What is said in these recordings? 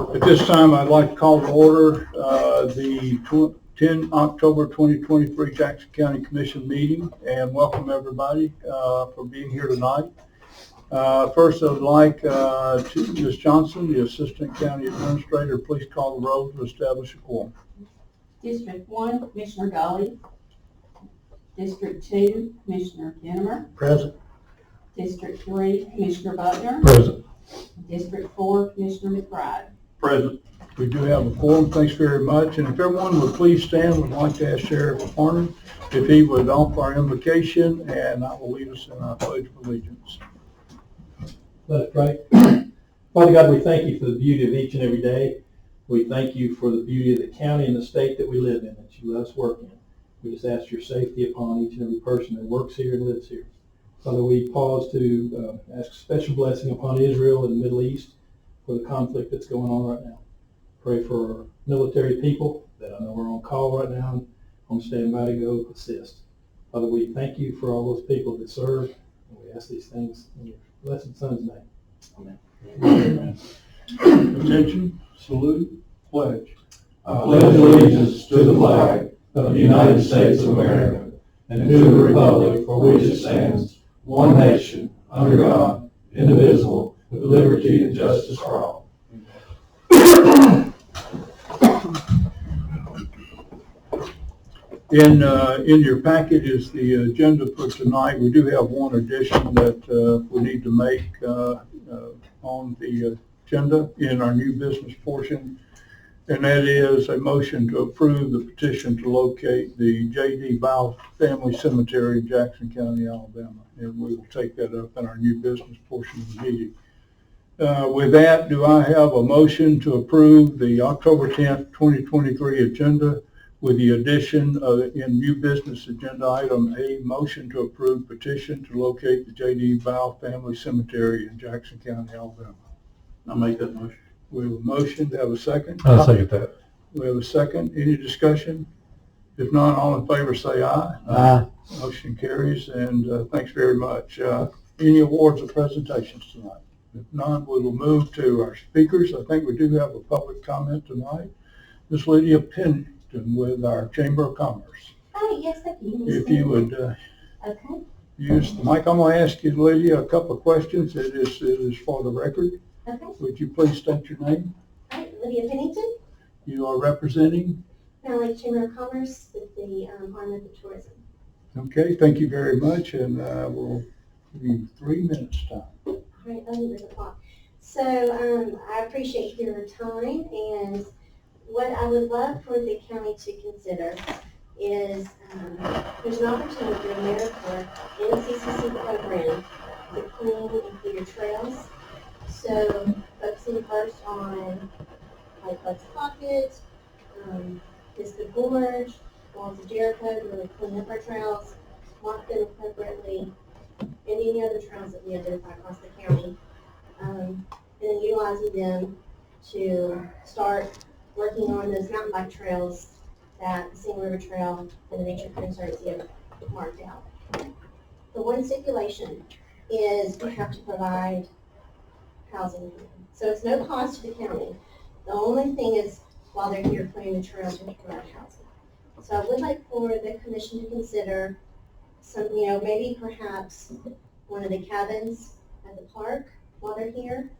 At this time, I'd like to call to order the 10 October 2023 Jackson County Commission meeting and welcome everybody for being here tonight. First, I'd like Ms. Johnson, the Assistant County Administrator, please call the roll to establish a quorum. District 1, Commissioner Golly. District 2, Commissioner Kennemer. Present. District 3, Commissioner Butler. Present. District 4, Commissioner McBride. Present. We do have a quorum. Thanks very much. And if everyone would please stand, we'd like to ask Sheriff Harnan if he would offer our invocation, and I will lead us in our pledge of allegiance. Let us pray. Father God, we thank you for the beauty of each and every day. We thank you for the beauty of the county and the state that we live in, that you let us work in. We just ask your safety upon each and every person that works here and lives here. Father, we pause to ask a special blessing upon Israel and the Middle East for the conflict that's going on right now. Pray for our military people that I know are on call right now and on standby to go assist. Father, we thank you for all those people that serve, and we ask these things in your blessed Son's name. Amen. Amen. Attention, salute, pledge. I pledge allegiance to the flag of the United States of America and to the republic for which it stands, one nation, under God, indivisible, with liberty and justice for all. In your packet is the agenda for tonight. We do have one addition that we need to make on the agenda in our new business portion, and that is a motion to approve the petition to locate the J.D. Bow Family Cemetery in Jackson County, Alabama, and we will take that up in our new business portion of the meeting. With that, do I have a motion to approve the October 10th, 2023 agenda with the addition in new business agenda item A, motion to approve petition to locate the J.D. Bow Family Cemetery in Jackson County, Alabama? I'll make that motion. We have a motion. Do I have a second? I'll second that. We have a second. Any discussion? If not, all in favor say aye. Aye. Motion carries, and thanks very much. Any awards or presentations tonight? If not, we will move to our speakers. I think we do have a public comment tonight. Ms. Lydia Pennington with our Chamber of Commerce. Oh, yes, I can. If you would Okay. use the mic. I'm going to ask you, Lydia, a couple of questions. It is for the record. Okay. Would you please state your name? All right, Lydia Pennington, You are representing? Valley Lake Chamber of Commerce with the Arm of the Tourism. Okay, thank you very much, and we'll give you 3 minutes time. All right, under the clock. So I appreciate your time, and what I would love for the county to consider is there's an opportunity in there for NCCC program to clean and clear trails. So focusing first on like Buck's Pocket, Biscuit Gorge, Walls of Jericho to really clean up our trails, mark them appropriately, and any other trails that we identify across the county, and then utilizing them to start working on those mountain bike trails that the Sing River Trail and the Nature Conservancy have marked out. The one stipulation is we have to provide housing. So it's no cost to the county. The only thing is, while they're here clearing the trails, we have to provide housing. So I would like for the commission to consider some, maybe perhaps one of the cabins at the park while they're here,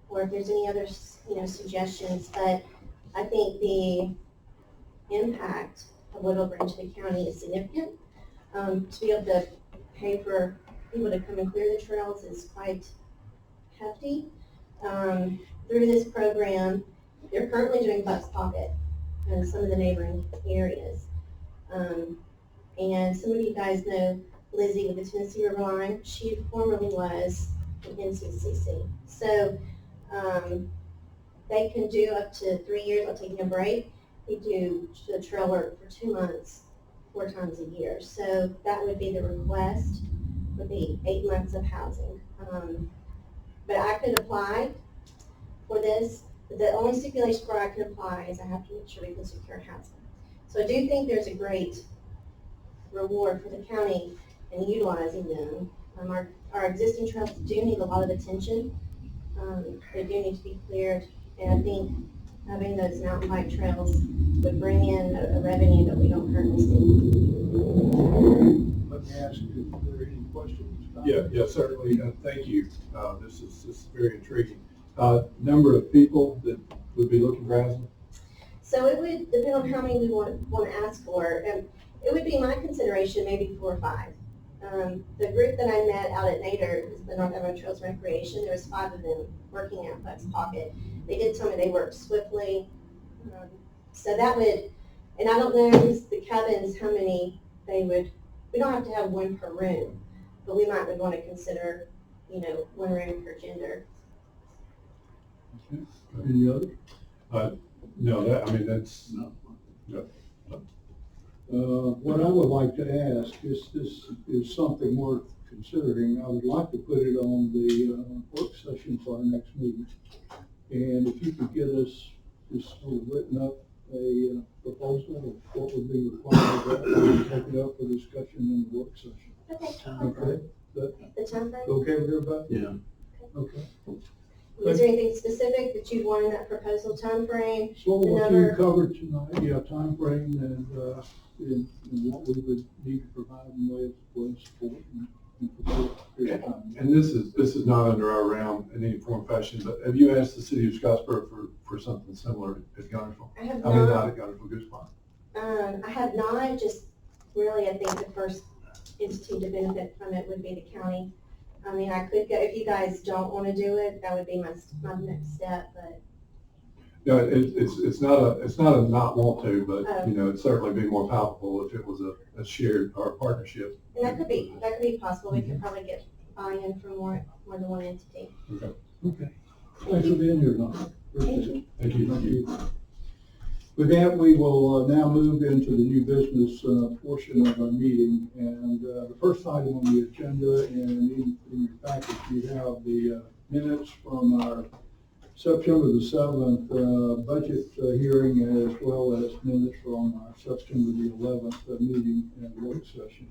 or if there's any other, suggestions. But I think the impact of what it'll bring to the county is significant. To be able to pay for people to come and clear the trails is quite hefty. Through this program, they're currently doing Buck's Pocket and some of the neighboring areas. And some of you guys know Lizzie with the Tennessee River Line. She formerly was an NCCC. So they can do up to 3 years while taking a break. They do the trail work for 2 months, 4 times a year. So that would be the request, would be 8 months of housing. But I could apply for this. The only stipulation where I can apply is I have to make sure we can secure housing. So I do think there's a great reward for the county in utilizing them. Our existing trails do need a lot of attention. They do need to be cleared And I think having those mountain bike trails would bring in a revenue that we don't currently see. Let me ask you if there are any questions. Yeah, certainly. Thank you. This is very intriguing. Number of people that would be looking for housing? So it would depend on how many we want to ask for. It would be my consideration, maybe 4 or 5. The group that I met out at Nader, the North Alabama Trails Recreation, there was 5 of them working at Buck's Pocket. They did tell me they worked swiftly. So that would, and I don't know the cabins, how many they would, we don't have to have one per room, but we would want to consider, 1 room per gender. Any other? No, that's. What I would like to ask is, this is something worth considering. I would like to put it on the work session for our next meeting. And if you could get us just sort of written up a proposal of what would be required of that, we'll take it up for discussion in the work session. Okay. Okay? The time frame? Okay with everybody? Yeah. Okay. Is there anything specific that you'd want in that proposal time frame? So what you Another- covered tonight, timeframe and what we would need to provide them with support and support. And this is not under our realm in any form or fashion, but have you asked the city of Scottsboro for something similar at Gunnersville? I have Not not, at Gunnersville, Goose Pond. I have not, just really, I think the first entity to benefit from it would be the county. I mean, I could go, if you guys don't want to do it, that would be my next step, but, No, it's not a not want to, but, Oh. it'd certainly be more palpable if it was a shared or partnership. and that could be possible. We could probably get buy-in from more than one entity. Okay. Thanks for being here tonight. Thank you. Thank you. With that, we will now move into the new business portion of our meeting. And the first item on the agenda, and in your package, you have the minutes from our September the 7th budget hearing, as well as minutes from our September the 11th meeting and work session.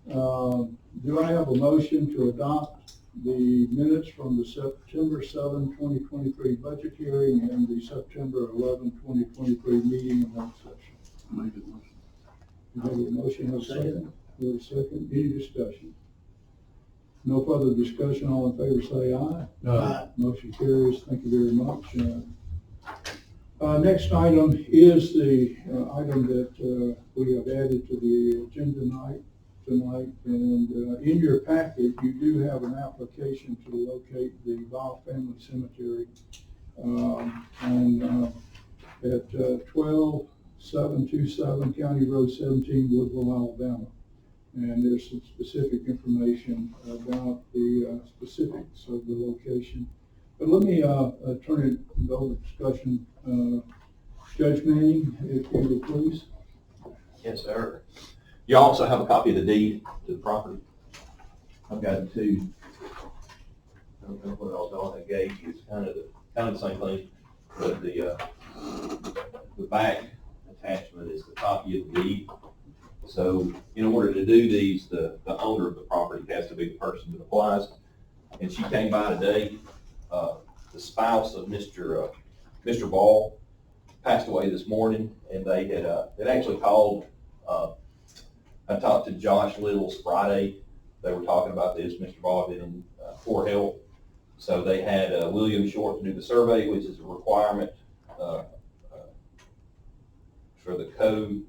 Do I have a motion to adopt the minutes from the September 7, 2023 budget hearing and the September 11, 2023 meeting and work session? Make a motion. You have a motion, have a second? You have a second, any discussion? No further discussion, all in favor say aye. Motion carries, thank you very much. Next item is the item that we have added to the agenda tonight, and in your packet, you do have an application to locate the Laurel Family Cemetery at 12727 County Road 17, Woodville, Alabama. And there's some specific information about the specifics of the location. But let me turn it over to discussion. Judge Manning, if you would please. Yes, sir. You also have a copy of the deed to the property. I've got 2. I don't know what else I gave you. It's kind of the same thing, but the back attachment is the copy of the deed. So in order to do these, the owner of the property has to be the person that applies. And she came by today. The spouse of Mr. Ball passed away this morning, and they had actually called. I talked to Josh Littles Friday. They were talking about this. Mr. Ball had been in poor health. So they had William Short to do the survey, which is a requirement for the code,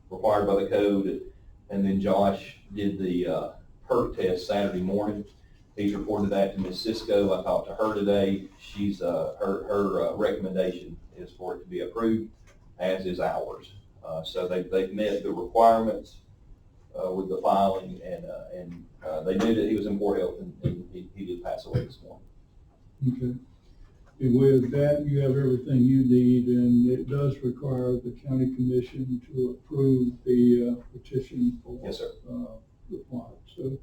required by the code. And then Josh did the perk test Saturday morning. He's reported that to Ms. Cisco. I talked to her today. She's her recommendation is for it to be approved, as is ours. So they've met the requirements with the filing, and they knew that he was in poor health, and he did pass away this morning. Okay. And with that, you have everything you need, and it does require the county commission to approve the petition for Yes, sir. the plot. So,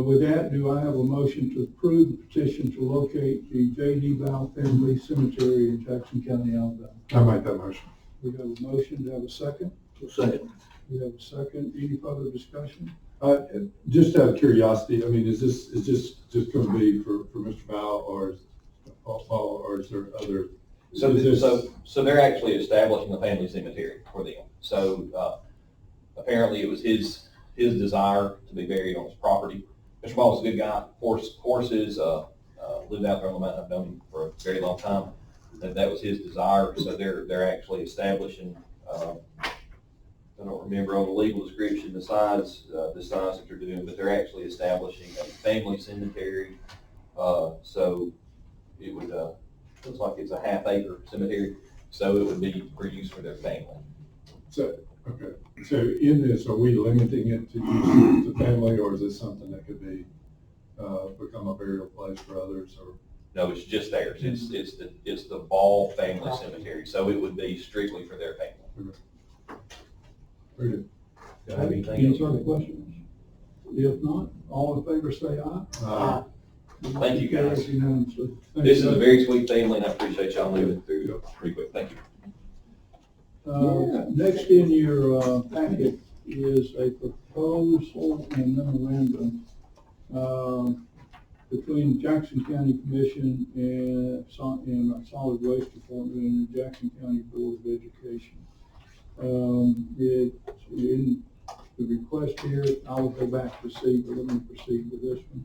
with that, do I have a motion to approve the petition to locate the J.D. Bell Family Cemetery in Jackson County, Alabama? I make that motion. We have a motion, do I have a second? Second. We have a second, any further discussion? Just out of curiosity, I mean, is this just going to be for Mr. Bow, or is or is there other? So, Is this- so they're actually establishing a family cemetery for them. So, apparently it was his desire to be buried on his property. Mr. Ball was a good guy, horses, lived out there on the mountain. I've known him for a very long time. That was his desire, so they're actually establishing, I don't remember on the legal description the size that they're doing, but they're actually establishing a family cemetery. So it would, looks like it's a half-acre cemetery, so it would be for use for their family. So, okay, so in this, are we limiting it to use the family, or is this something that could be, become a burial place for others, or? No, it's just theirs. It's the Ball Family Cemetery, so it would be strictly for their family. Very good. Do I have anything Any else? further questions? If not, all in favor say aye. Thank you, guys. Carries unanimously. Thank This is you. a very sweet family, and I appreciate y'all moving through pretty quick. Thank you. Next in your packet is a proposal and memorandum between Jackson County Commission and our Solid Waste Department and the Jackson County Board of Education. In the request here, I will go back to C, but let me proceed with this one.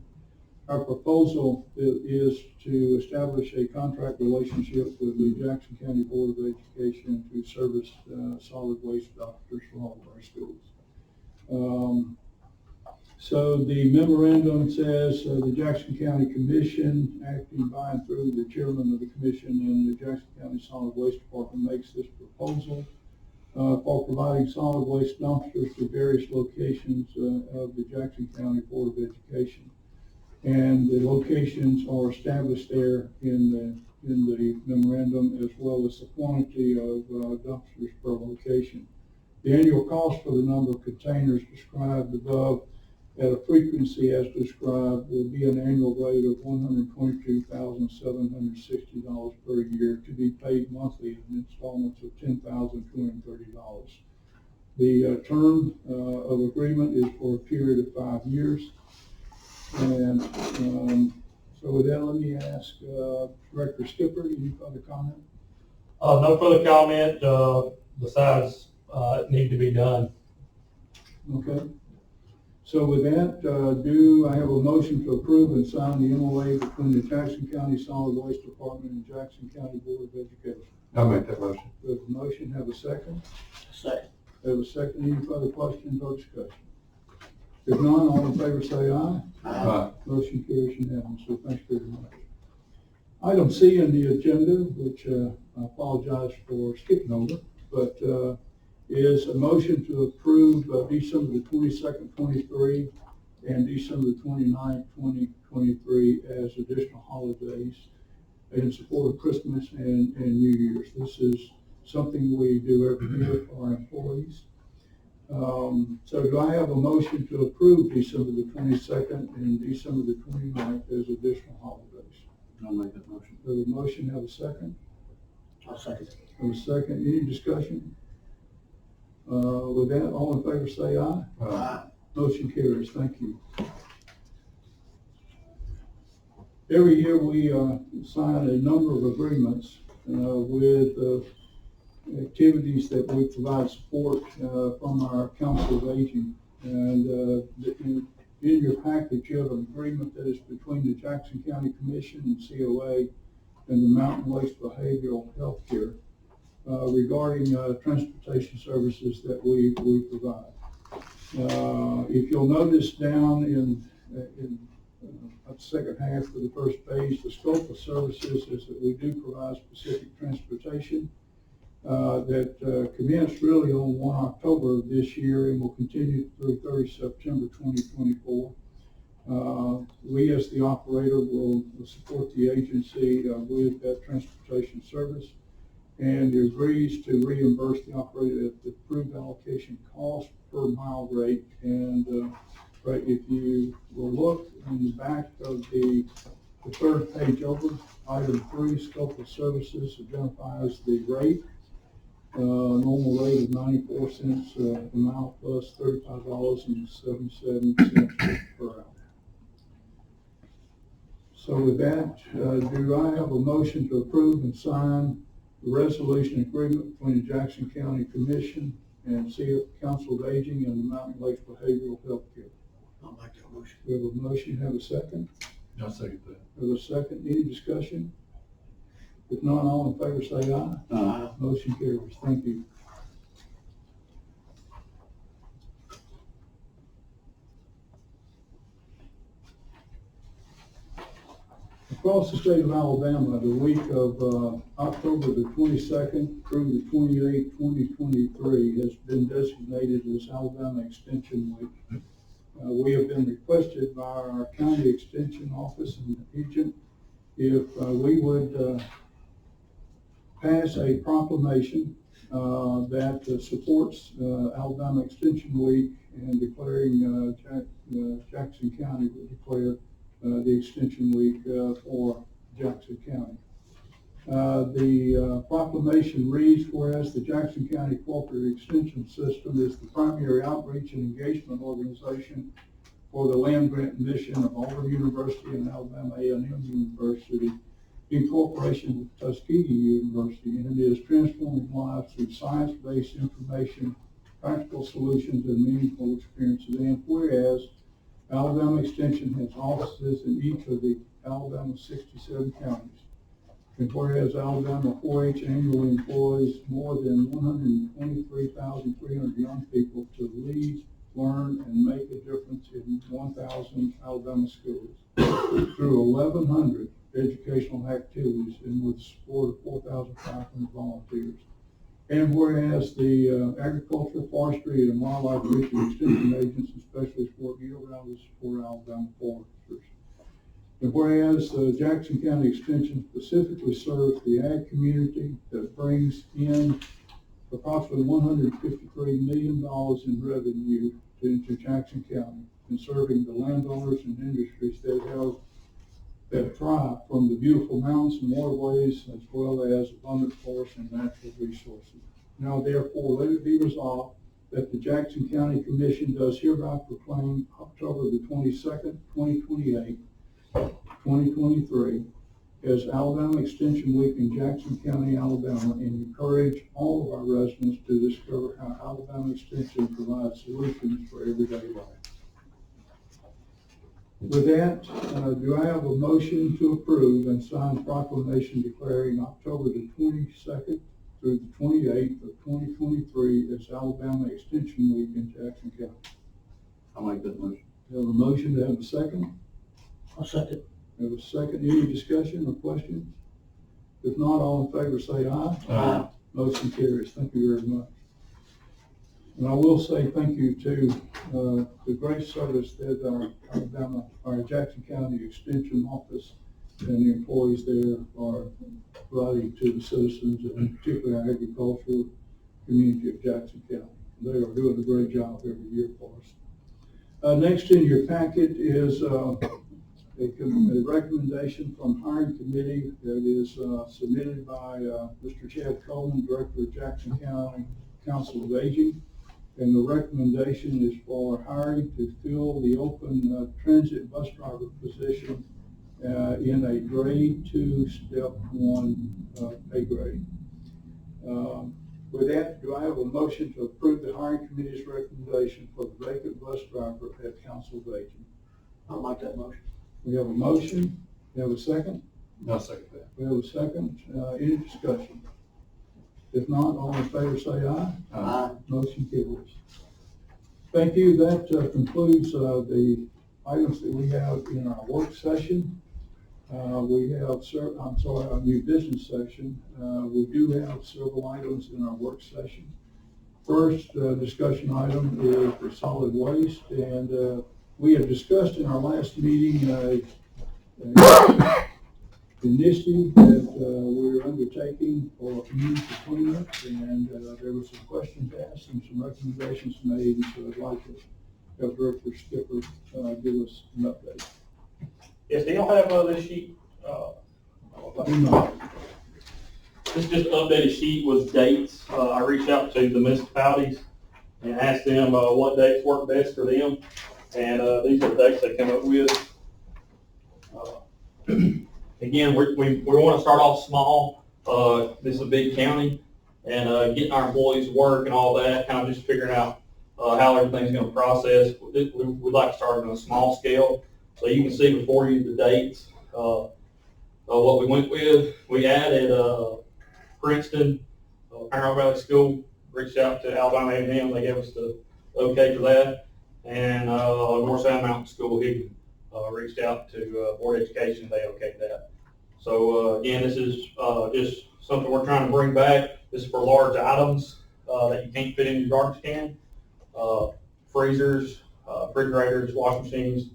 Our proposal is to establish a contract relationship with the Jackson County Board of Education to service solid waste dumpsters for all of our schools. So the memorandum says the Jackson County Commission, acting by and through the chairman of the commission and the Jackson County Solid Waste Department, makes this proposal for providing solid waste dumpsters to various locations of the Jackson County Board of Education. And the locations are established there in the memorandum, as well as the quantity of dumpsters per location. The annual cost for the number of containers described above at a frequency as described will be an annual rate of $122,760 per year, to be paid monthly in installments of $10,230. The term of agreement is for a period of 5 years. And so with that, let me ask Director Skipper, any further comment? No further comment, besides, it need to be done. Okay. So with that, do I have a motion to approve and sign the MOA between the Jackson County Solid Waste Department and Jackson County Board of Education? I'll make that motion. We have a motion, have a second? Second. Have a second, any further questions or discussion? If none, all in favor say aye. Aye. Motion carries unanimously. Thanks very much. Item C on the agenda, which I apologize for skipping over, but is a motion to approve December the 22nd, 23 and December the 29th, 2023 as additional holidays in support of Christmas and New Year's. This is something we do every year for our employees. So do I have a motion to approve December the 22nd and December the 29th as additional holidays? I'll make that motion. Have a motion, have a second? I'll second. Have a second, any discussion? With that, all in favor say aye. Aye. Motion carries, thank you. Every year we sign a number of agreements with activities that we provide support from our Council of Aging. And in your package, you have an agreement that is between the Jackson County Commission and COA and the Mountain Waste Behavioral Health Care regarding transportation services that we provide. If you'll notice down in the second half of the first page, the scope of services is that we do provide specific transportation that commenced really on 1 October of this year and will continue through 30 September 2024. We as the operator will support the agency with that transportation service, and agrees to reimburse the operator at the approved allocation cost per mile rate. And if you will look in the back of the third page over, item 3, scope of services, identifies the rate. Normal rate of 94 cents a mile plus $35.77 per hour. So with that, do I have a motion to approve and sign the resolution agreement between the Jackson County Commission and Council of Aging and the Mountain Lakes Behavioral Health Care? I'll make that motion. We have a motion, have a second? I'll second that. Have a second, any discussion? If not, all in favor say aye. Aye. Motion carries, thank you. Across the state of Alabama, the week of October the 22nd through the 28th, 2023 has been designated as Alabama Extension Week. We have been requested by our county extension office and agent if we would pass a proclamation that supports Alabama Extension Week and declaring Jackson County would declare the Extension Week for Jackson County. The proclamation reads, whereas the Jackson County Cooperative Extension System is the primary outreach and engagement organization for the land grant mission of Auburn University and Alabama A&M University in cooperation with Tuskegee University, and it is transforming lives through science-based information, practical solutions, and meaningful experiences. And whereas Alabama Extension has offices in each of the Alabama 67 counties. And whereas Alabama 4-H annually employs more than 123,300 young people to lead, learn, and make a difference in 1,000 Alabama schools through 1,100 educational activities and with support of 4,500 volunteers. And whereas the agriculture, forestry, and wildlife reach and extension agents and specialists work year-round to support Alabama foresters. And whereas Jackson County Extension specifically serves the ag community that brings in approximately $153 million in revenue into Jackson County and serving the landowners and industries that thrive from the beautiful mountains and waterways as well as abundant forests and natural resources. Now therefore, let it be resolved that the Jackson County Commission does hereby proclaim October the 22nd, 2023 as Alabama Extension Week in Jackson County, Alabama, and encourage all of our residents to discover how Alabama Extension provides solutions for everyday life. With that, do I have a motion to approve and sign proclamation declaring October the 22nd through the 28th of 2023 as Alabama Extension Week in Jackson County? I'll make that motion. We have a motion to have a second. I'll second. We have a second. Any discussion or questions? If not, all in favor say aye. Aye. Motion carries. Thank you very much. And I will say thank you to the great service that our Jackson County Extension Office and the employees there are providing to the citizens, and particularly our agricultural community of Jackson County. They are doing a great job every year for us. Next in your packet is a recommendation from hiring committee that is submitted by Mr. Chad Coleman, Director of Jackson County Council of Aging. And the recommendation is for hiring to fill the open transit bus driver position in a grade 2, step 1 pay grade. With that, do I have a motion to approve the hiring committee's recommendation for the vacant bus driver at Council of Aging? I'll make that motion. We have a motion. We have a second. I'll second that. We have a second. Any discussion? If not, all in favor say aye. Aye. Motion carries. Thank you. That concludes the items that we have in our work session. We have, our new business session. We do have several items in our work session. First discussion item is the solid waste, and we have discussed in our last meeting initiative that we're undertaking for community cleanup, and there were some questions asked and some recommendations made, so I'd like to have Director Skipper give us an update. Yes, do y'all have this sheet? This is just an updated sheet with dates. I reached out to the municipalities and asked them what dates work best for them, and these are the dates they came up with. again, we want to start off small. This is a big county, and getting our employees to work and all that, kind of just figuring out how everything's going to process. We'd like to start on a small scale. So you can see before you the dates. What we went with, we added Princeton, Panorama Valley School, reached out to Alabama A&M, they gave us the okay for that, and North Sound Mountain School, Higgin, reached out to Board of Education, they okayed that. So again, this is just something we're trying to bring back. This is for large items that you can't fit in your garbage can, freezers, refrigerators, washing machines,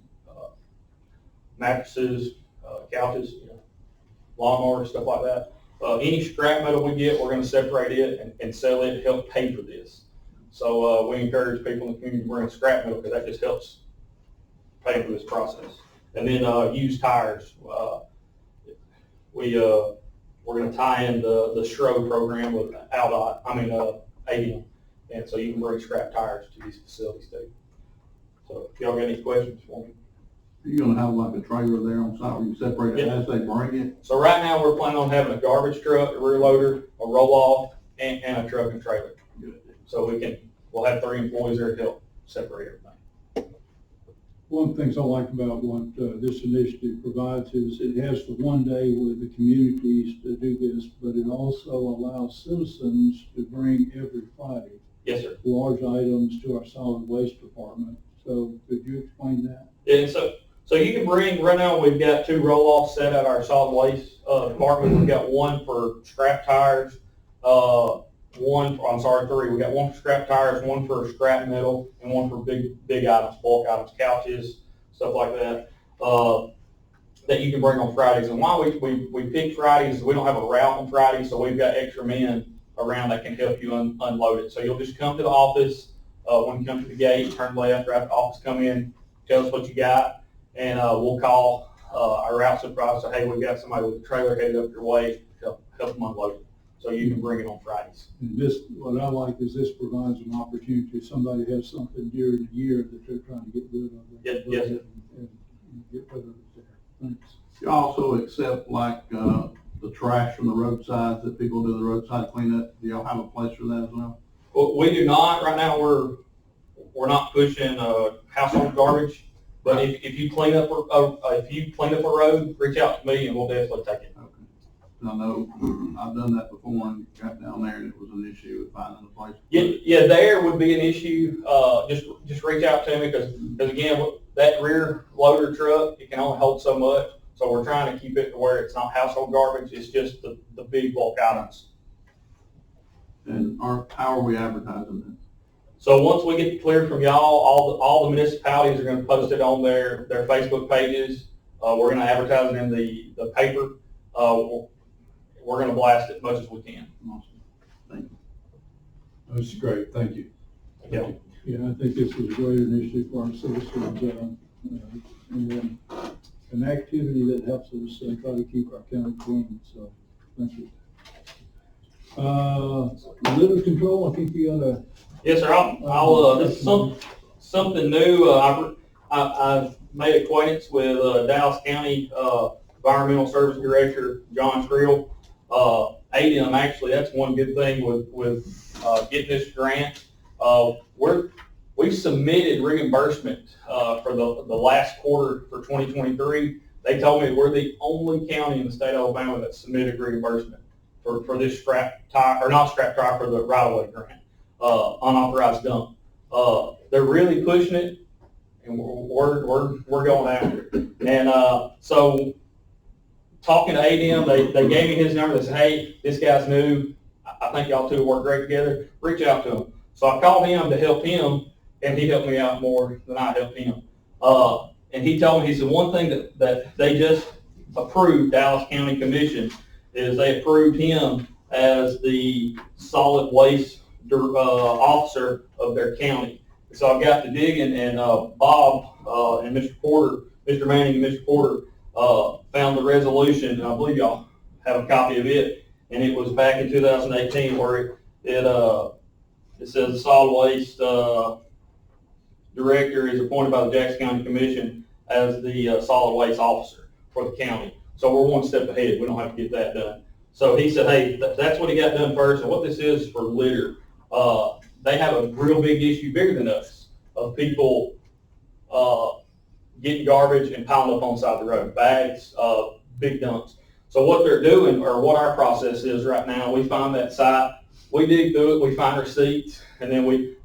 mattresses, couches, lawnmowers, stuff like that. Any scrap metal we get, we're going to separate it and sell it to help pay for this. So we encourage people in the community to bring scrap metal because that just helps pay for this process. And then used tires. We're going to tie in the SHRO program with ADM. And so you can bring scrap tires to these facilities too. So if y'all got any questions for me. Are you gonna have like a trailer there on site where you separate it as they bring it? So right now, we're planning on having a garbage truck, a rear loader, a roll-off, and a truck and trailer. So we'll have 3 employees there to help separate everything. One of the things I like about what this initiative provides is it has the one day with the communities to do this, but it also allows citizens to bring every Friday Yes, sir. large items to our solid waste department. So could you explain that? Yeah, so you can bring, right now we've got 2 roll-offs set at our solid waste department. We've got one for scrap tires, 3. We got one for scrap tires, one for scrap metal, and one for big items, bulk items, couches, stuff like that, that you can bring on Fridays. And why we pick Fridays is we don't have a route on Fridays, so we've got extra men around that can help you unload it. So you'll just come to the office, when you come to the gate, turn left, right at the office, come in, tell us what you got, and we'll call our route supervisor, hey, we've got somebody with a trailer headed up your way, help them unload it. So you can bring it on Fridays. And this, what I like is this provides an opportunity, if somebody has something during the year that they're trying to get rid of. Yes. And get rid of it there. Thanks. You also accept like, the trash from the roadsides that people do the roadside cleanup? Do y'all have a place for that as well? Well, we do not, right now we're not pushing household garbage, but if you clean up a road, reach out to me and we'll definitely take it. Okay. I know I've done that before and got down there and it was an issue with finding a place. Yeah, there would be an issue. Just reach out to me because again, that rear loader truck, it can only hold so much. So we're trying to keep it to where it's not household garbage. It's just the big bulk items. And how are we advertising this? So once we get cleared from y'all, all the municipalities are going to post it on their Facebook pages. We're going to advertise it in the paper. We're going to blast it as much as we can. Awesome. Thank you. That's great, thank you. Yeah. Yeah, I think this is a great initiative for our citizens, and an activity that helps us try to keep our county clean, so thank you. Litter control, I think you got a. Yes, sir. I'll this is something new. I've made acquaintance with Dallas County Environmental Service Director John Creel. ADM, actually, that's one good thing with getting this grant. We submitted reimbursement for the last quarter for 2023. They told me we're the only county in the state of Alabama that submitted reimbursement for this scrap tire, or not scrap tire, for the right-of-way grant, unauthorized dump. They're really pushing it, and we're going after it. And so talking to ADM, they gave me his number. They said, hey, this guy's new. I think y'all two work great together. Reach out to him. So I called him to help him, and he helped me out more than I helped him. And he told me, he said, one thing that they just approved, Dallas County Commission, is they approved him as the solid waste officer of their county. So I got to digging, and Bob and Mr. Manning and Mr. Porter found the resolution, and I believe y'all have a copy of it, and it was back in 2018 where it says the solid waste director is appointed by the Jackson County Commission as the solid waste officer for the county. So we're one step ahead. We don't have to get that done. So he said, hey, that's what he got done first. And what this is for litter, they have a real big issue, bigger than us, of people getting garbage and piling up on the side of the road, bags, big dumps. So what they're doing, or what our process is right now, we find that site, we dig through it, we find receipts, and then we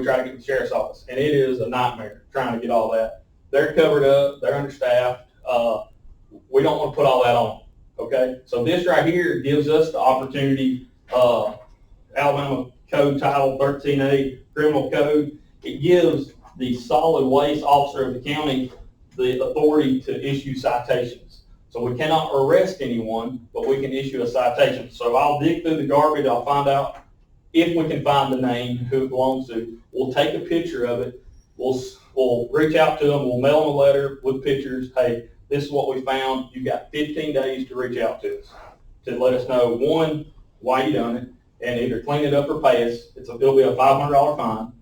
try to get the sheriff's office. And it is a nightmare trying to get all that. They're covered up, they're understaffed. We don't want to put all that on, okay? So this right here gives us the opportunity, Alabama Code Title 13A, Criminal Code, it gives the solid waste officer of the county the authority to issue citations. So we cannot arrest anyone, but we can issue a citation. So I'll dig through the garbage, I'll find out if we can find the name, who it belongs to. We'll take a picture of it, we'll reach out to them, we'll mail them a letter with pictures, hey, this is what we found, you've got 15 days to reach out to us, to let us know, one, why you done it, and either clean it up or pay us. It'll be a $500 fine.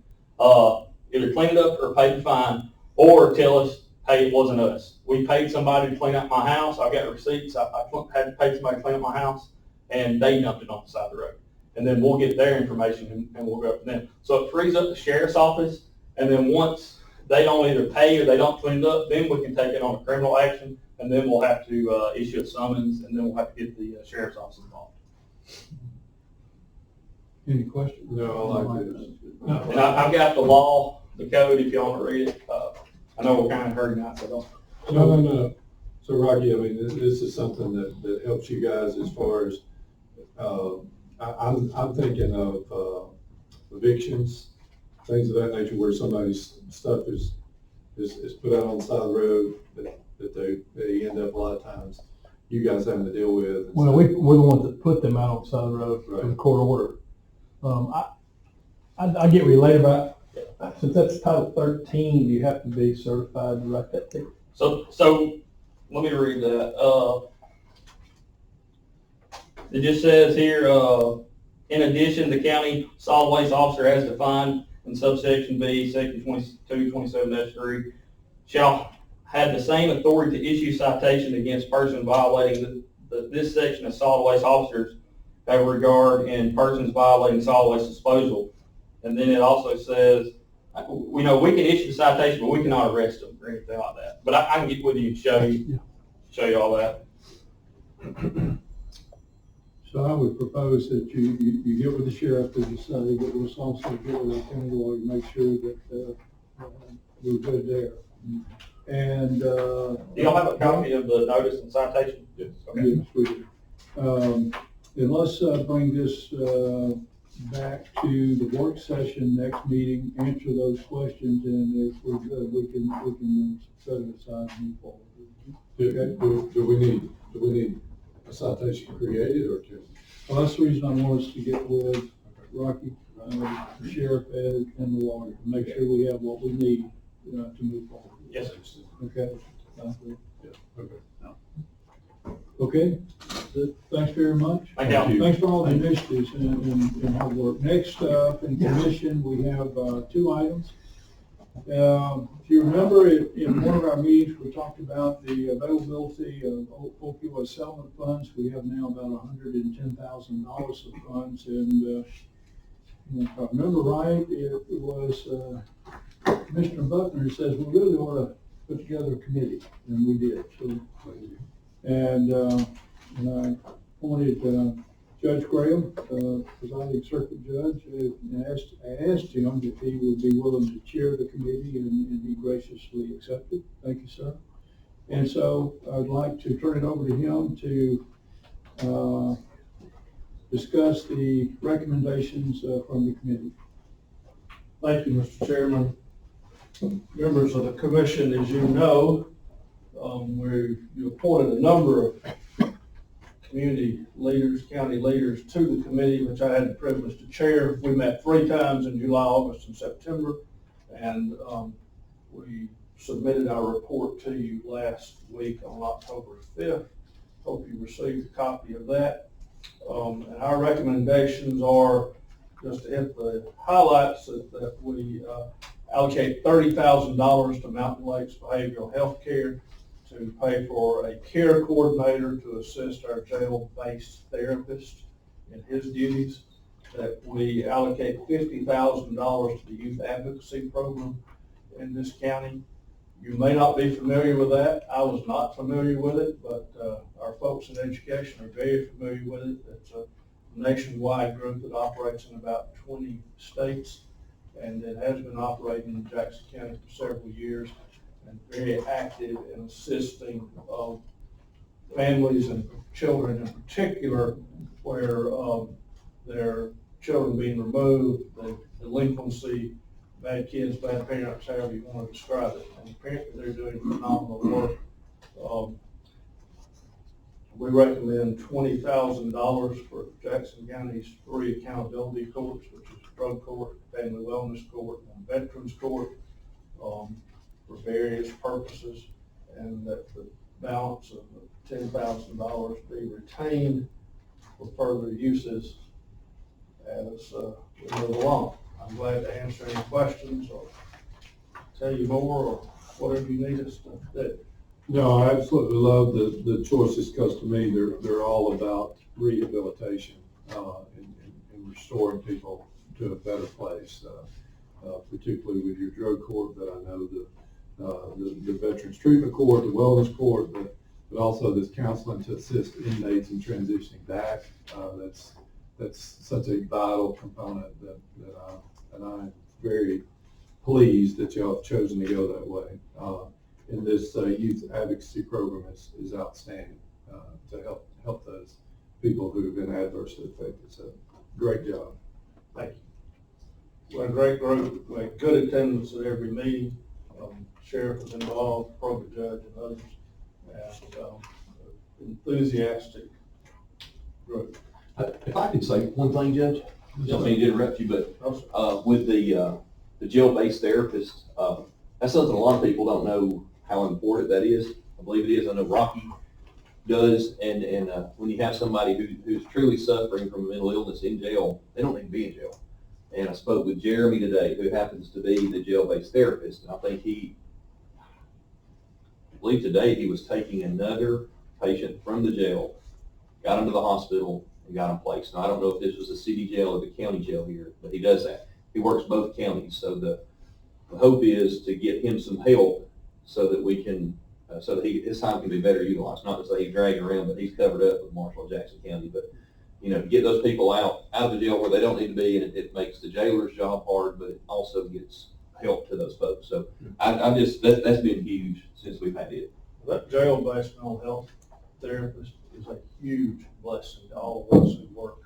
Either clean it up or pay the fine, or tell us, hey, it wasn't us. We paid somebody to clean up my house. I've got receipts. I had to pay somebody to clean up my house, and they dumped it on the side of the road. And then we'll get their information, and we'll go from there. So it frees up the sheriff's office, and then once they don't either pay or they don't clean it up, then we can take it on a criminal action, and then we'll have to issue a summons, and then we'll have to get the sheriff's office involved. Any questions? No, I like this. And I've got the law, the code, if y'all want to read it. I know we're kind of hurting now, so don't. No. So Rocky, I mean, this is something that helps you guys as far as, I'm thinking of evictions, things of that nature where somebody's stuff is put out on the side of the road that they end up a lot of times, you guys having to deal with. Well, we're the ones that put them out on the side of the road for the court order. I get related about, since that's Title 13, you have to be certified to write that ticket. So let me read that. It just says here, in addition, the county solid waste officer as defined in subsection B, section 2227-3, shall have the same authority to issue citation against persons violating this section of solid waste officers have regard in persons violating solid waste disposal. And then it also says, we know we can issue the citation, but we cannot arrest them or anything like that. But I can get with you and show you all that. So I would propose that you get with the sheriff, as you say, get with us also, get with the county lawyer, make sure that we're good there. And Do y'all have a copy of the notice and citation? yes, Okay. yes, we do. And let's bring this back to the work session next meeting, answer those questions, and if we're good, we can set it aside and move forward. Do we need a citation created or just? Well, that's the reason I want us to get with Rocky, the sheriff, and the lawyer, to make sure we have what we need to move forward. Yes, sir. Okay? Okay. Okay? Thanks very much. Thank you. Thanks for all the initiatives and hard work. Next up in commission, we have 2 items. If you remember, in one of our meetings, we talked about the availability of opioid settlement funds. We have now about $110,000 of funds, and if I remember right, it was Commissioner Buckner who says we really ought to put together a committee, and we did. So, and I appointed Judge Graham, presiding circuit judge, and asked him if he would be willing to chair the committee, and he graciously accepted. Thank you, sir. And so I'd like to turn it over to him to discuss the recommendations from the committee. Thank you, Mr. Chairman. Members of the commission, as you know, you appointed a number of community leaders, county leaders to the committee, which I had the privilege to chair. We met 3 times in July, August, and September, and we submitted our report to you last week on October 5th. Hope you received a copy of that. And our recommendations are, just to hit the highlights, that we allocate $30,000 to Mountain Lakes Behavioral Health Care to pay for a care coordinator to assist our jail-based therapist in his duties, that we allocate $50,000 to the youth advocacy program in this county. You may not be familiar with that. I was not familiar with it, but our folks in education are very familiar with it. It's a nationwide group that operates in about 20 states, and it has been operating in Jackson County for several years, and very active in assisting families and children in particular where their children being removed, the delinquency, bad kids, bad parents, however you want to describe it. And apparently they're doing phenomenal work. We recommend $20,000 for Jackson County's 3 accountability courts, which is drug court, family wellness court, and veterans court, for various purposes, and that the balance of $10,000 be retained for further uses as we move along. I'm glad to answer any questions or tell you more or whatever you need us to do. No, I absolutely love the choices, because to me, they're all about rehabilitation, and restoring people to a better place, particularly with your drug court, but I know the Veterans Treatment Court, the Wellness Court, but also this counseling to assist inmates in transitioning back. That's such a vital component that I'm very pleased that y'all have chosen to go that way. And this youth advocacy program is outstanding to help those people who have been adversely affected. So great job. Thank you. We're a great group. We had good attendance at every meeting. Sheriff was involved, probate judge, and others, and enthusiastic group. If I could say one thing, Judge, I don't mean to interrupt you, but Also, with the jail-based therapist, that's something a lot of people don't know how important that is. I believe it is. I know Rocky does, and when you have somebody who's truly suffering from a mental illness in jail, they don't need to be in jail. And I spoke with Jeremy today, who happens to be the jail-based therapist, and I think I believe today he was taking another patient from the jail, got him to the hospital, and got him placed. Now, I don't know if this was the city jail or the county jail here, but he does that. He works both counties, so the hope is to get him some help so that we can, so that his time can be better utilized. Not to say he's dragging around, but he's covered up with Marshall and Jackson County. But, to get those people out of the jail where they don't need to be, and it makes the jailer's job hard, but it also gets help to those folks. So I just, that's been huge since we've had it. that jail-based mental health therapist is a huge blessing to all of us who work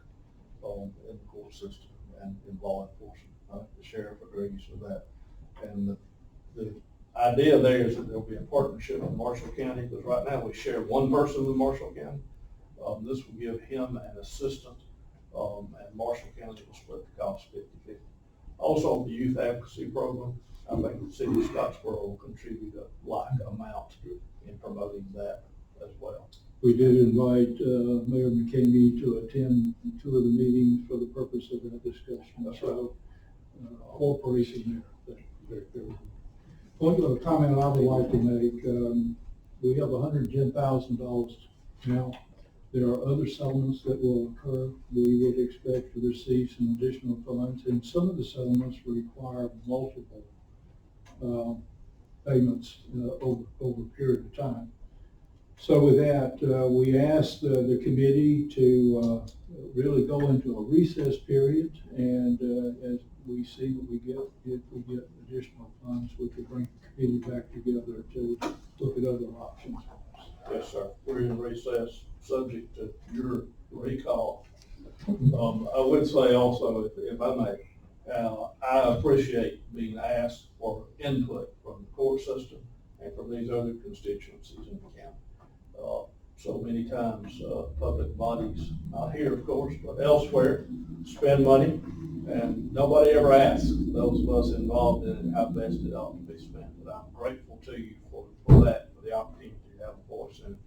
in the court system and in law enforcement. The sheriff agrees with that. And the idea there is that there'll be a partnership with Marshall County, because right now we share one person with Marshall County. This will give him an assistant, and Marshall County will split the cost 50-50. Also, the youth advocacy program, I think the city of Scottsboro will contribute a like amount in promoting that as well. We did invite Mayor McKamey to attend 2 of the meetings for the purpose of that discussion. So cooperation there. One comment I would like to make, we have $110,000 now. There are other settlements that will occur. We would expect to receive some additional funds, and some of the settlements require multiple payments over a period of time. So with that, we asked the committee to really go into a recess period, and as we see what we get, if we get additional funds, we could bring the committee back together to look at other options. Yes, sir. We're in recess, subject to your recall. I would say also, if I may, I appreciate being asked for input from the court system and from these other constituencies in the county. So many times, public bodies, not here of course, but elsewhere, spend money, and nobody ever asks those of us involved in it how best it ought to be spent. But I'm grateful to you for that, for the opportunity to have a voice in it.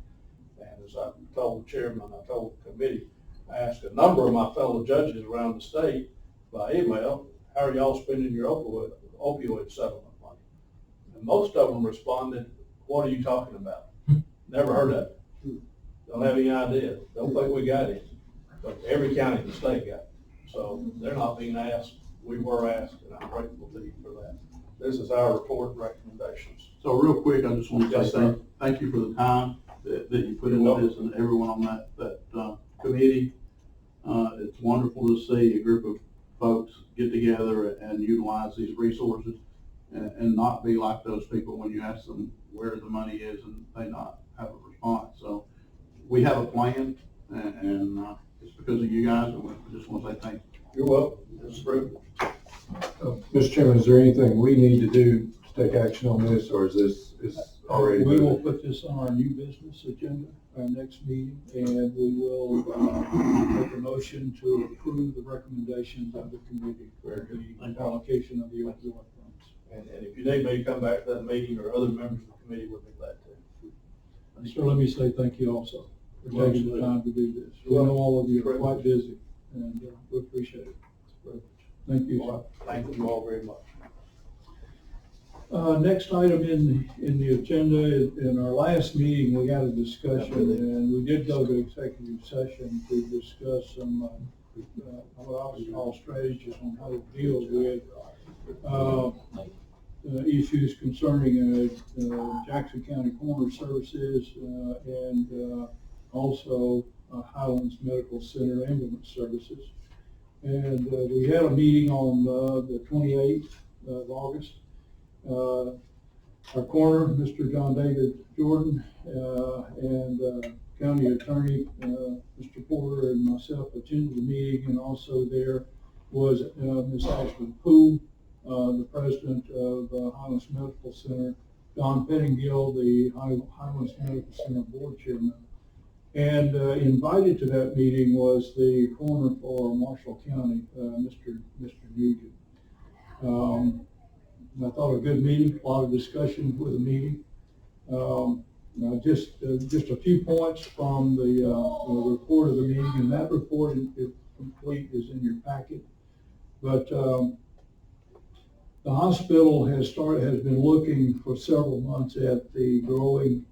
And as I told the chairman, I told the committee, I asked a number of my fellow judges around the state by email, how are y'all spending your opioid settlement money? And most of them responded, what are you talking about? Never heard of it. Don't have any idea. Don't think we got it. But every county in the state got it. So they're not being asked. We were asked, and I'm grateful to you for that. This is our report and recommendations. So real quick, I just want to Yes, say sir. thank you for the time that you put into this and everyone on that committee. It's wonderful to see a group of folks get together and utilize these resources and not be like those people when you ask them where the money is and they not have a response. So we have a plan and it's because of you guys, and we just want to say thank you. You're welcome. This is great. Mr. Chairman, is there anything we need to do to take action on this, or is this already? We will put this on our new business agenda, our next meeting, and we will make a motion to approve the recommendations of the committee for the allocation of the opioid funds. And if you need me to come back to that meeting or other members of the committee, would be glad to. So let me say thank you also for taking the time to do this. We know all of you are quite busy, and we appreciate it. Thank you. Thank you all very much. Next item in the agenda, in our last meeting, we had a discussion, and we did go to executive session to discuss some, what I would call strategies on how to deal with issues concerning Jackson County Coroner Services and also Highlands Medical Center Ambulance Services. And we had a meeting on the 28th of August. Our coroner, Mr. John David Jordan, and county attorney, Mr. Porter, and myself attended the meeting, and also there was Ms. Ashley Poole, the president of Highlands Medical Center, Don Pettingill, the Highlands Medical Center board chairman. And invited to that meeting was the coroner for Marshall County, Mr. Nugent. I thought a good meeting, a lot of discussion with the meeting. Just a few points from the report of the meeting, and that report, if complete, is in your packet. But the hospital has been looking for several months at the growing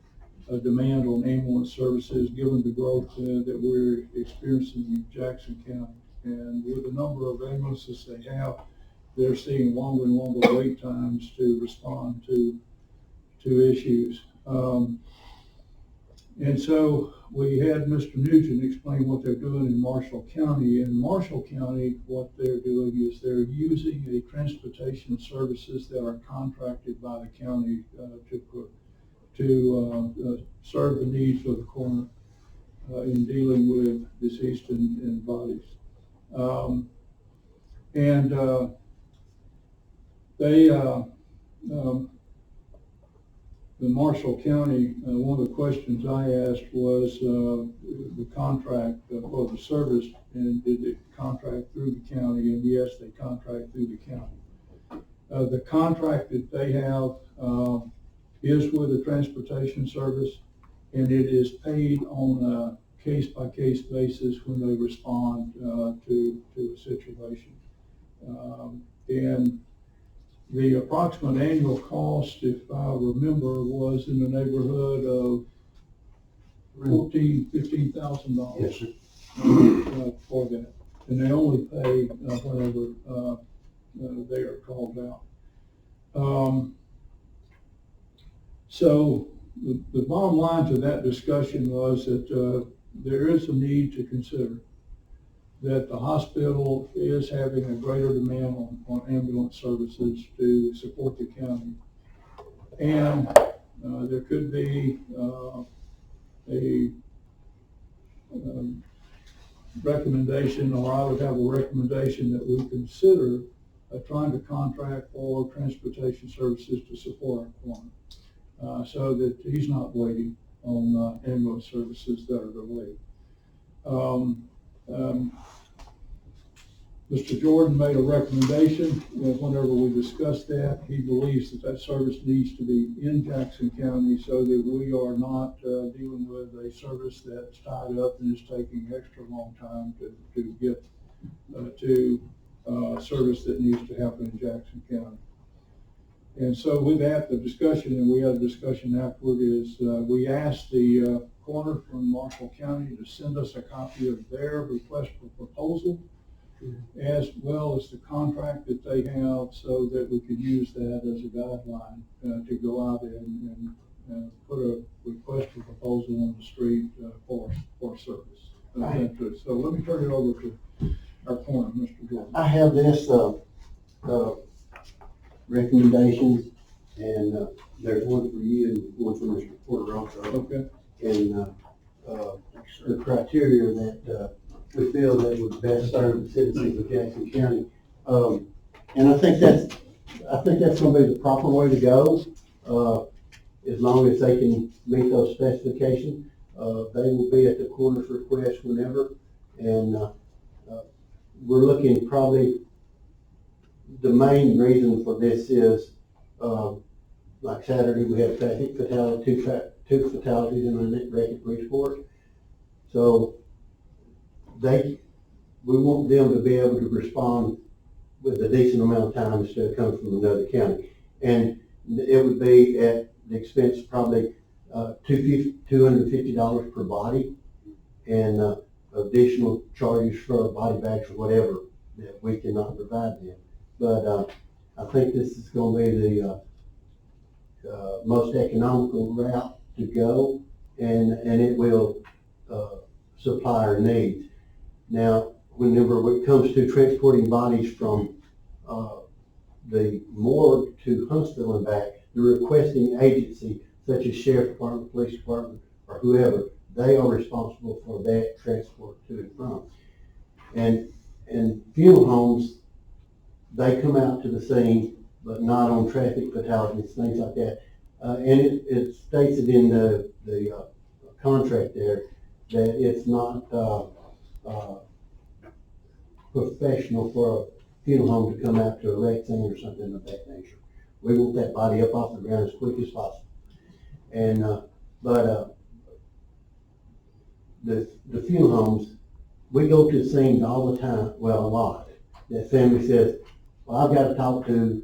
demand on ambulance services, given the growth that we're experiencing in Jackson County. And with the number of ambulances they have, they're seeing longer and longer wait times to respond to issues. And so we had Mr. Nugent explain what they're doing in Marshall County. In Marshall County, what they're doing is they're using a transportation services that are contracted by the county to serve the needs of the coroner in dealing with deceased and bodies. The Marshall County, one of the questions I asked was the contract for the service, and did it contract through the county? And yes, they contract through the county. The contract that they have is with a transportation service, and it is paid on a case-by-case basis when they respond to a situation. And the approximate annual cost, if I remember, was in the neighborhood of $15,000. Yes, sir. For that, and they only pay whenever they are called out. So the bottom line to that discussion was that there is a need to consider that the hospital is having a greater demand on ambulance services to support the county. And there could be a recommendation, or I would have a recommendation that we consider trying to contract for transportation services to support our coroner, so that he's not waiting on ambulance services that are delayed. Mr. Jordan made a recommendation whenever we discussed that. He believes that service needs to be in Jackson County so that we are not dealing with a service that's tied up and is taking extra long time to get to service that needs to happen in Jackson County. And so with that, the discussion, and we had a discussion afterward, is we asked the coroner from Marshall County to send us a copy of their request for proposal, as well as the contract that they have, so that we could use that as a guideline to go out and put a request for proposal on the street for service. So let me turn it over to our coroner, Mr. Jordan. I have this, recommendations, and there's one for you and one for Mr. Porter also. Okay. And, the criteria that, we feel that would best serve the citizens of Jackson County. And I think that's gonna be the proper way to go, as long as they can meet those specifications. They will be at the coroner's request whenever, and, we're looking probably, the main reason for this is, like Saturday, we had traffic fatality, two fatalities in the record Bridgeport. So we want them to be able to respond with a decent amount of time instead of coming from another county. And it would be at the expense of probably $250 per body, and additional charges for body bags or whatever that we cannot provide them. But I think this is going to be the most economical route to go, and it will supply our needs. Now, whenever it comes to transporting bodies from the morgue to Huntsville and back, the requesting agency, such as Sheriff Department, Police Department, or whoever, they are responsible for that transport to and from. And funeral homes, they come out to the scene, but not on traffic fatalities, things like that. And it states it in the contract there that it's not professional for a funeral home to come out to a wreck scene or something of that nature. We want that body up off the ground as quick as possible. And the funeral homes, we go to the scenes all the time, well, a lot. That family says, well, I've got to talk to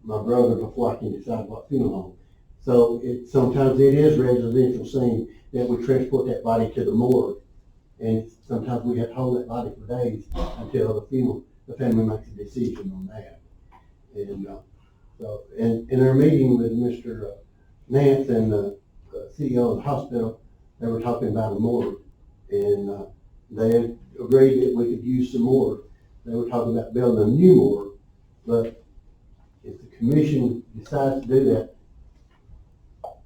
my brother before I can decide what funeral home. So sometimes it is residential scene that we transport that body to the morgue. And sometimes we have to hold that body for days until the family makes a decision on that. And so in our meeting with Mr. Nance and the CEO of the hospital, they were talking about a morgue, and they agreed that we could use some morgue. They were talking about building a new morgue, but if the commission decides to do that,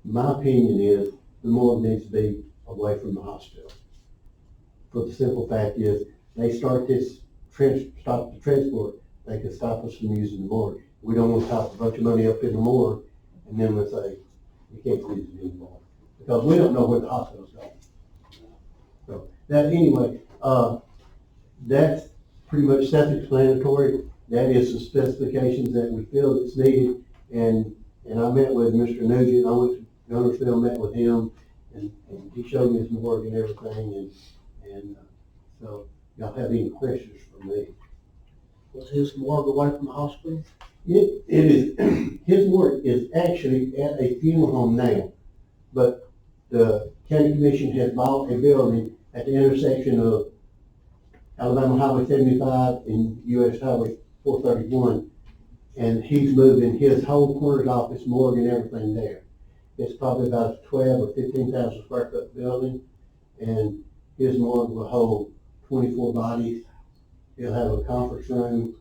my opinion is the morgue needs to be away from the hospital. For the simple fact is, they start the transport, they can stop us from using the morgue. We don't want to top a bunch of money up in the morgue, and then we'll say, you can't use it anymore. Because we don't know where the hospital's going. So, that anyway, that's pretty much self-explanatory. That is the specifications that we feel that's needed. And I met with Mr. Nugent, I went to Gunnersville, met with him, and he showed me his morgue and everything, and so y'all have any questions for me? Was his morgue away from the hospital? It is, his morgue is actually at a funeral home now, but the county commission has bought a building at the intersection of Alabama Highway 75 and US Highway 431, and he's moving his whole coroner's office, morgue, and everything there. It's probably about a 12 or 15,000 square foot building, and his morgue will hold 24 bodies. He'll have a conference room,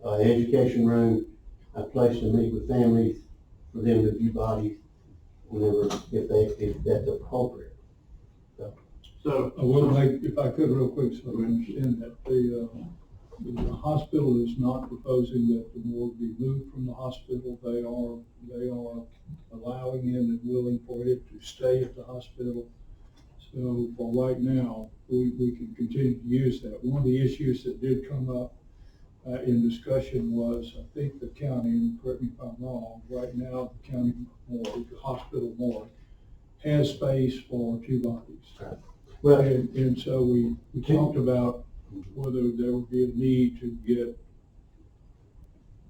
education room, a place to meet with families, for them to view bodies whenever, if that's appropriate. So, I will make, if I could real quick, so I understand that the hospital is not proposing that the morgue be moved from the hospital. They are allowing and willing for it to stay at the hospital. So for right now, we can continue to use that. One of the issues that did come up in discussion was, I think the county, and correct me if I'm wrong, right now the county morgue, the hospital morgue, has space for 2 bodies. Well, And so we talked about whether there would be a need to get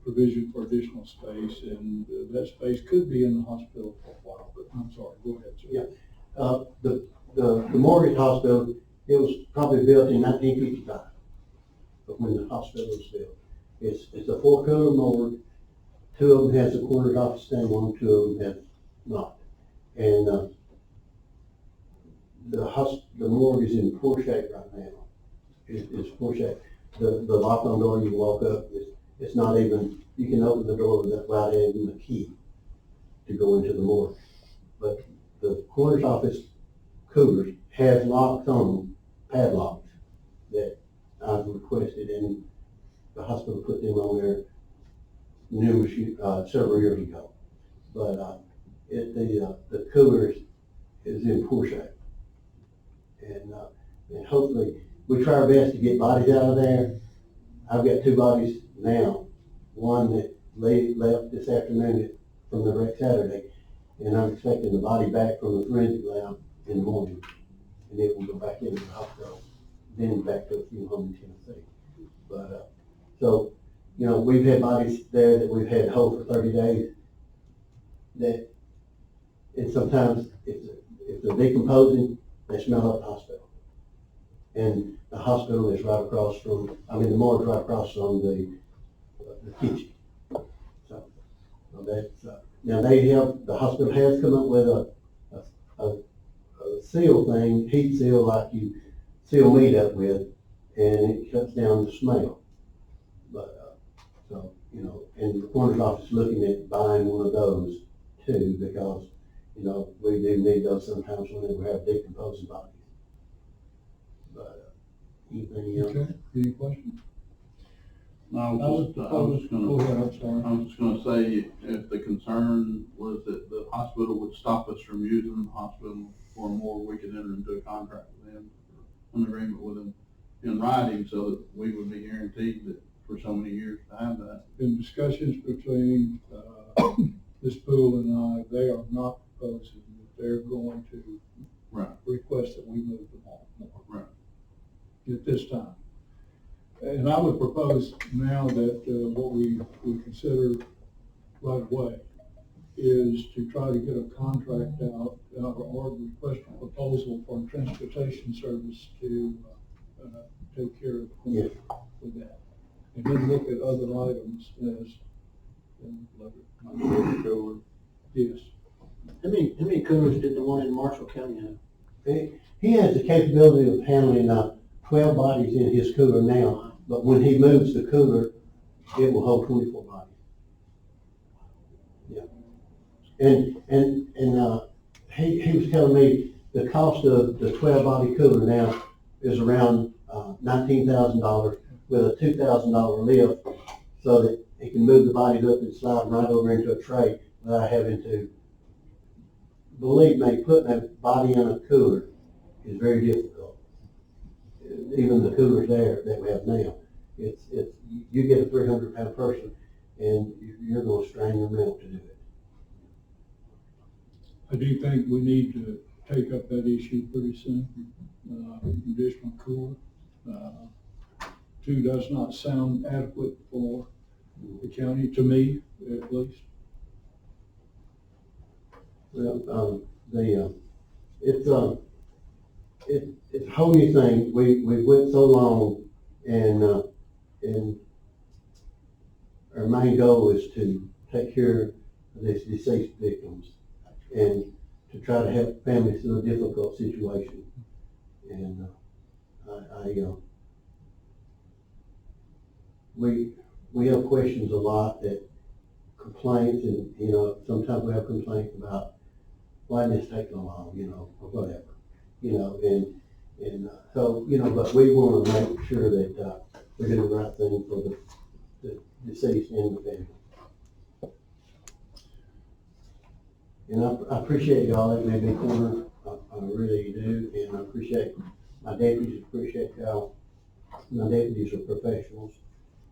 provision for additional space, and that space could be in the hospital for a while, but I'm sorry, go ahead, sir. Yeah. The Morgan Hospital, it was probably built in 1955, but when the hospital was built. It's a four-color morgue. Two of them has a coroner's office name on them, two of them have not. And the morgue is in poor shape right now. It's poor shape. The lock on door you walk up, it's not even, you can open the door without having the key to go into the morgue. But the coroner's office coolers has locks on them, padlocks, that I've requested, and the hospital put them on there several years ago. But the cooler is in poor shape. And hopefully, we try our best to get bodies out of there. I've got two bodies now. One that left this afternoon from the wreck Saturday, and I'm expecting the body back from the forensic lab in the morning, and it will go back into the hospital, then back to a funeral home in Tennessee. But so, you know, we've had bodies there that we've had hold for 30 days. And sometimes if they're decomposing, they smell like the hospital. And the hospital is right across from, the morgue is right across from the kitchen. So that's, now the hospital has come up with a seal thing, heat seal like you seal meat up with, and it cuts down the smell. But, so, you know, and the coroner's office is looking at buying one of those too, because, you know, we do need those sometimes when we have decomposing bodies. But, anything else? Okay, any questions? No, I was just Go gonna, ahead, I'm sorry. I was just gonna say, if the concern was that the hospital would stop us from using the hospital for more, we could enter into a contract with them, an agreement with them in writing, so that we would be guaranteed that for so many years to have that. In discussions between Ms. Poole and I, they are not proposing that they're going to Right. request that we move them on Right. at this time. And I would propose now that what we consider right away is to try to get a contract out or request a proposal for transportation service to take care of Yeah. with that. And then look at other items as, yes. How many coolers did the one in Marshall County have? He has the capability of handling 12 bodies in his cooler now, but when he moves the cooler, it will hold 24 bodies. Yeah. And he was telling me the cost of the 12 body cooler now is around $19,000 with a $2,000 lift, so that he can move the bodies up and slide them right over into a tray without having to. Believe me, putting a body in a cooler is very difficult. Even the coolers there that we have now, you get a 300-pound person and you're going to strain your milk to do it. I do think we need to take up that issue pretty soon, additional cooler. 2 does not sound adequate for the county, to me at least. Well, it's a whole new thing. We went so long, and our main goal is to take care of these deceased victims and to try to help families through a difficult situation. And we have questions a lot, that complaints, and you know, sometimes we have complaints about why did this take so long, you know, or whatever, you know, and so, you know, but we want to make sure that we're doing the right thing for the deceased and the family. And I appreciate y'all letting me be cornered. I really do, and I appreciate my deputies. Appreciate y'all. My deputies are professionals,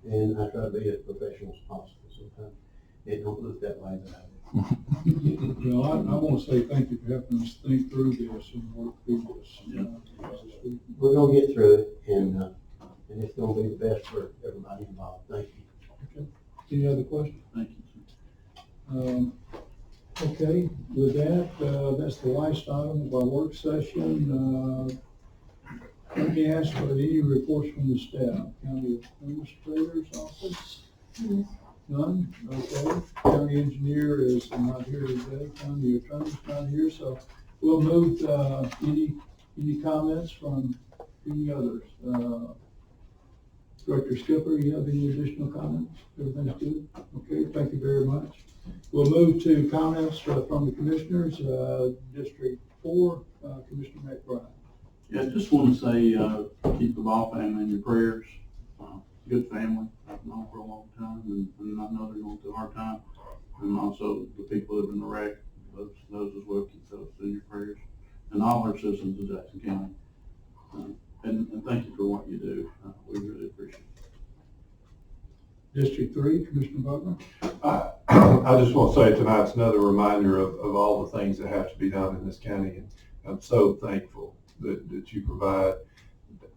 and I try to be as professional as possible. Sometimes it don't look that way, but I do. Well, I want to say thank you for helping us think through this and work through this. We're gonna get through it, and it's gonna be the best for everybody involved. Thank you. Okay. Any other questions? Thank you. Okay, with that, that's the last item of our work session. Let me ask for any reports from the staff. County Administrator's Office? None? Okay. County Engineer is not here today. County Attorney's not here, so we'll move, any comments from any others? Director Skipper, you have any additional comments? Everything's good? Okay, thank you very much. We'll move to comments from the commissioners. District 4, Commissioner McBride. Yeah, I just want to say, keep the Ball family in your prayers. Good family, I've known for a long time, and I know they're going through a hard time. And also the people that have been in the wreck, those as well, keep those in your prayers. And all our citizens of Jackson County. And thank you for what you do. We really appreciate it. District 3, Commissioner Butler. I just want to say tonight's another reminder of all the things that have to be done in this county, and I'm so thankful that you provide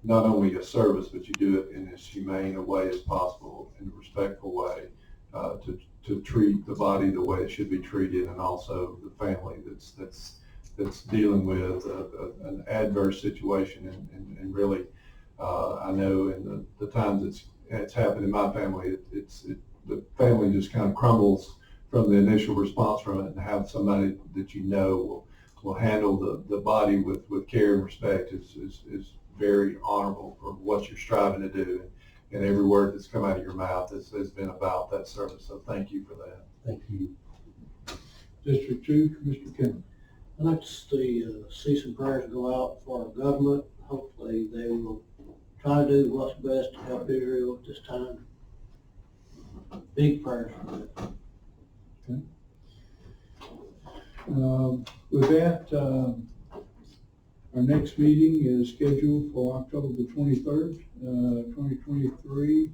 not only a service, but you do it in as humane a way as possible, in a respectful way, to treat the body the way it should be treated, and also the family that's dealing with an adverse situation, and really, I know in the times it's happened in my family, the family just kind of crumbles from the initial response from it, and have somebody that you know will handle the body with care and respect is very honorable for what you're striving to do, and every word that's come out of your mouth has been about that service, so thank you for that. Thank you. District 2, Commissioner Kennedy. I'd like to see some prayers go out for our government. Hopefully they will try to do what's best to help Israel at this time. Big prayers for that. With that, our next meeting is scheduled for October the 23rd, 2023,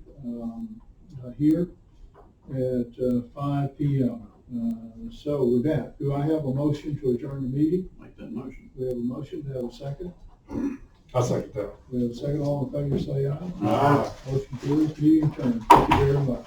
here at 5 p.m. So with that, do I have a motion to adjourn the meeting? Make that motion. We have a motion. Do we have a second? I second that. We have a second. All in favor say aye. Aye. Motion carries. Meeting adjourned. Thank you very much.